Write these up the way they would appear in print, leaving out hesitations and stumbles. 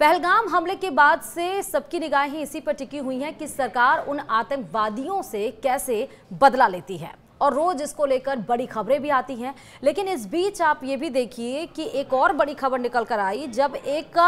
पहलगाम हमले के बाद से सबकी निगाहें इसी पर टिकी हुई हैं कि सरकार उन आतंकवादियों से कैसे बदला लेती है और रोज इसको लेकर बड़ी खबरें भी आती हैं। लेकिन इस बीच आप ये भी देखिए कि एक और बड़ी खबर निकल कर आई जब एक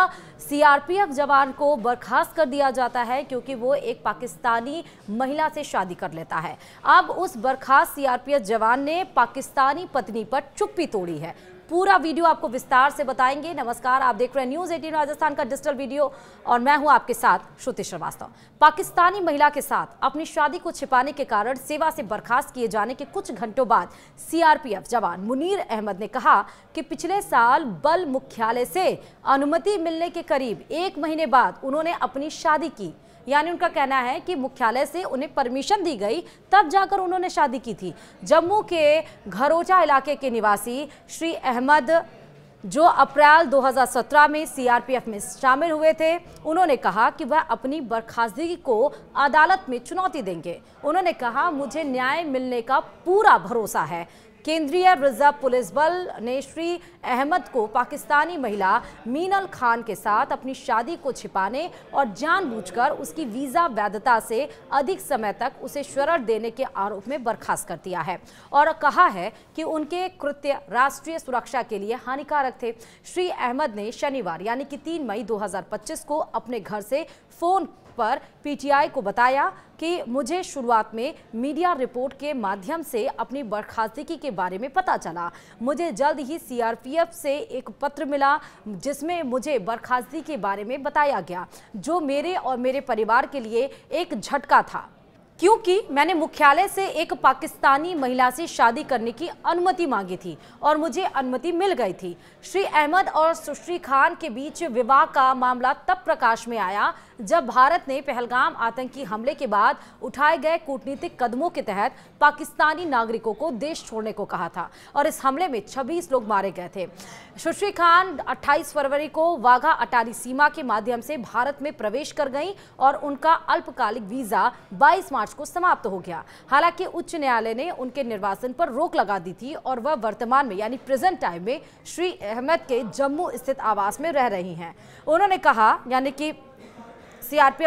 सीआरपीएफ जवान को बर्खास्त कर दिया जाता है क्योंकि वो एक पाकिस्तानी महिला से शादी कर लेता है। अब उस बर्खास्त सीआरपीएफ जवान ने पाकिस्तानी पत्नी पर चुप्पी तोड़ी है। पूरा वीडियो आपको विस्तार से बताएंगे। नमस्कार, आप देख रहे हैं न्यूज़ 18 राजस्थान का डिजिटल वीडियो और मैं हूं आपके साथ श्रुति श्रीवास्तव। पाकिस्तानी महिला के साथ अपनी शादी को छिपाने के कारण सेवा से बर्खास्त किए जाने के कुछ घंटों बाद सीआरपीएफ जवान मुनीर अहमद ने कहा कि पिछले साल बल मुख्यालय से अनुमति मिलने के करीब 1 महीने बाद उन्होंने अपनी शादी की। यानी उनका कहना है कि मुख्यालय से उन्हें परमिशन दी गई तब जाकर उन्होंने शादी की थी। जम्मू के घरोचा इलाके के निवासी श्री अहमद जो अप्रैल 2017 में सीआरपीएफ में शामिल हुए थे, उन्होंने कहा कि वह अपनी बर्खास्तगी को अदालत में चुनौती देंगे। उन्होंने कहा, मुझे न्याय मिलने का पूरा भरोसा है। केंद्रीय रिजर्व पुलिस बल ने श्री अहमद को पाकिस्तानी महिला मीनल खान के साथ अपनी शादी को छिपाने और जानबूझकर उसकी वीज़ा वैधता से अधिक समय तक उसे शरण देने के आरोप में बर्खास्त कर दिया है और कहा है कि उनके कृत्य राष्ट्रीय सुरक्षा के लिए हानिकारक थे। श्री अहमद ने शनिवार यानी कि 3 मई 2025 को अपने घर से फोन पर पीटीआई को बताया कि मुझे शुरुआत में मीडिया रिपोर्ट के माध्यम से अपनी बर्खास्तगी के बारे में पता चला। मुझे जल्द ही सीआरपीएफ से एक पत्र मिला जिसमें मुझे बर्खास्तगी के बारे में बताया गया, जो मेरे और मेरे परिवार के लिए एक झटका था क्योंकि मैंने मुख्यालय से एक पाकिस्तानी महिला से शादी करने की अनुमति मांगी थी और मुझे अनुमति मिल गई थी। श्री अहमद और सुश्री खान के बीच विवाह का मामला तब प्रकाश में आया जब भारत ने पहलगाम आतंकी हमले के बाद उठाए गए कूटनीतिक कदमों के तहत पाकिस्तानी नागरिकों को देश छोड़ने को कहा था और इस हमले में 26 लोग मारे गए थे। सुश्री खान 28 फरवरी को वाघा अटारी सीमा के माध्यम से भारत में प्रवेश कर गईं और उनका अल्पकालिक वीजा 22 मार्च को समाप्त हो गया। हालांकि उच्च न्यायालय ने उनके निर्वासन पर रोक लगा दी थी और वह वर्तमान में यानी प्रेजेंट टाइम में श्री अहमद के जम्मू स्थित आवास में रह रही हैं। उन्होंने कहा, यानी कि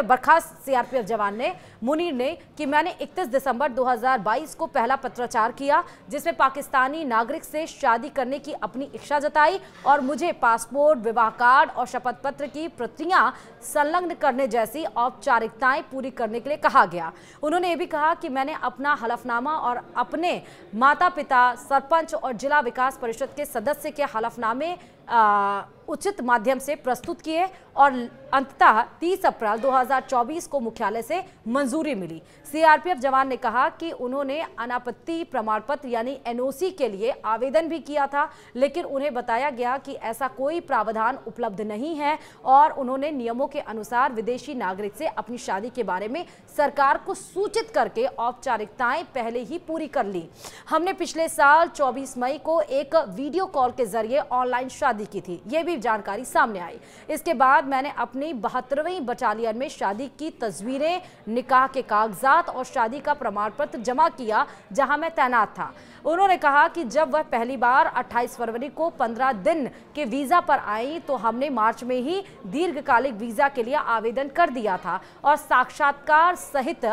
बर्खास्त सीआरपीएफ जवान ने, मुनीर ने, कि मैंने 31 दिसंबर 2022 को पहला पत्राचार किया जिसमें पाकिस्तानी नागरिक से शादी करने की अपनी इच्छा जताई और मुझे पासपोर्ट, विवाह कार्ड और शपथ पत्र की प्रतियां संलग्न करने जैसी औपचारिकताएं पूरी करने के लिए कहा गया। उन्होंने ये भी कहा कि मैंने अपना हलफनामा और अपने माता पिता, सरपंच और जिला विकास परिषद के सदस्य के हलफनामे उचित माध्यम से प्रस्तुत किए और अंततः 30 अप्रैल 2024 को मुख्यालय से मंजूरी मिली। सीआरपीएफ जवान ने कहा कि उन्होंने अनापत्ति प्रमाण पत्र यानी एनओसी के लिए आवेदन भी किया था, लेकिन उन्हें बताया गया कि ऐसा कोई प्रावधान उपलब्ध नहीं है और उन्होंने नियमों के अनुसार विदेशी नागरिक से अपनी शादी के बारे में सरकार को सूचित करके औपचारिकताएं पहले ही पूरी कर ली। हमने पिछले साल 24 मई को एक वीडियो कॉल के जरिए ऑनलाइन शादी की थी, यह भी जानकारी सामने आई। इसके बाद मैंने अपनी 72वीं बटालियन में शादी की तस्वीरें, निकाह के कागजात और शादी का प्रमाण पत्र जमा किया जहां मैं तैनात था। उन्होंने कहा कि जब वह पहली बार 28 फरवरी को 15 दिन के वीजा पर आई तो हमने मार्च में ही दीर्घकालिक वीजा के लिए आवेदन कर दिया था और साक्षात्कार सहित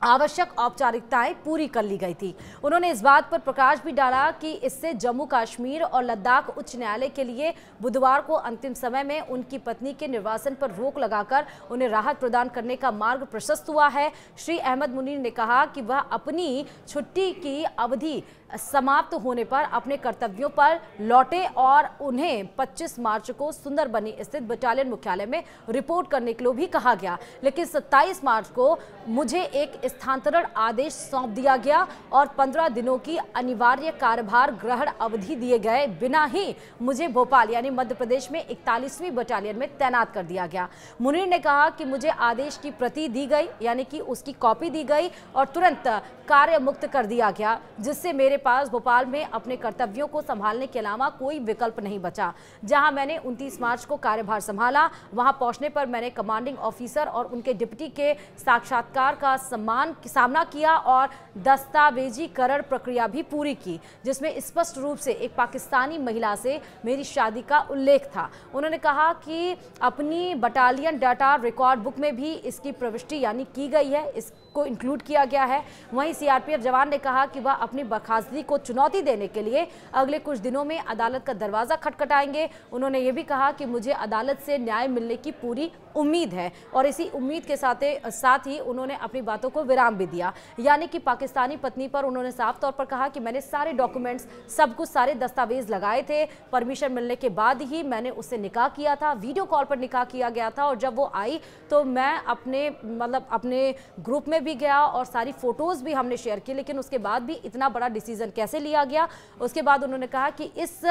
आवश्यक औपचारिकताएं पूरी कर ली गई थी। उन्होंने इस बात पर प्रकाश भी डाला कि इससे जम्मू कश्मीर और लद्दाख उच्च न्यायालय के लिए बुधवार को अंतिम समय में उनकी पत्नी के निर्वासन पर रोक लगाकर उन्हें राहत प्रदान करने का मार्ग प्रशस्त हुआ है। श्री अहमद मुनीर ने कहा कि वह अपनी छुट्टी की अवधि समाप्त होने पर अपने कर्तव्यों पर लौटे और उन्हें 25 मार्च को सुंदरबनी स्थित बटालियन मुख्यालय में रिपोर्ट करने के लिए भी कहा गया, लेकिन 27 मार्च को मुझे एक स्थानांतरण आदेश सौंप दिया गया और 15 दिनों की अनिवार्य कार्यभार ग्रहण अवधि दिए गए बिना ही मुझे भोपाल यानी मध्य प्रदेश में 41वीं बटालियन में तैनात कर दिया गया। मुनीर ने कहा कि मुझे आदेश की प्रति दी गई यानी कि उसकी कॉपी दी गई और तुरंत कार्य मुक्त कर दिया गया, जिससे मेरे पास भोपाल में अपने कर्तव्यों को संभालने के अलावा कोई विकल्प नहीं बचा। जहां मैंने 29 मार्च को कार्यभार संभाला, वहां पहुंचने पर मैंने कमांडिंग ऑफिसर और उनके डिप्टी के साक्षात्कार का सामना किया और दस्तावेजीकरण प्रक्रिया भी पूरी की, जिसमें स्पष्ट रूप से एक पाकिस्तानी महिला से मेरी शादी का उल्लेख था। उन्होंने कहा कि अपनी बटालियन डाटा रिकॉर्ड बुक में भी इसकी प्रविष्टि यानी की गई है, इसको इंक्लूड किया गया है। वहीं सीआरपीएफ जवान ने कहा कि वह अपनी बर्खास्तगी को चुनौती देने के लिए अगले कुछ दिनों में अदालत का दरवाजा खटखटाएंगे। उन्होंने ये भी कहा कि मुझे अदालत से न्याय मिलने की पूरी उम्मीद है और इसी उम्मीद के साथ ही उन्होंने अपनी बातों को विराम भी दिया। यानी कि पाकिस्तानी पत्नी पर उन्होंने साफ तौर पर कहा कि मैंने सारे डॉक्यूमेंट्स, सब कुछ, सारे दस्तावेज लगाए थे। परमिशन मिलने के बाद ही मैंने उससे निकाह किया था, वीडियो कॉल पर निकाह किया गया था और जब वो आई तो मैं अपने ग्रुप में भी गया और सारी फोटोज भी हमने शेयर की, लेकिन उसके बाद भी इतना बड़ा डिसीजन कैसे लिया गया। उसके बाद उन्होंने कहा कि इस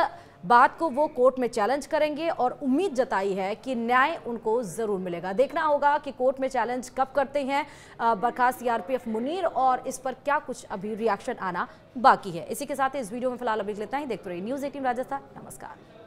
बात को वो कोर्ट में चैलेंज करेंगे और उम्मीद जताई है कि न्याय उनको जरूर मिलेगा। देखना होगा कि कोर्ट में चैलेंज कब करते हैं बर्खास्त सीआरपीएफ मुनीर और इस पर क्या कुछ अभी रिएक्शन आना बाकी है। इसी के साथ इस वीडियो में फिलहाल अभी लेता ही। देखते रहिए न्यूज़ 18 राजस्थान। नमस्कार।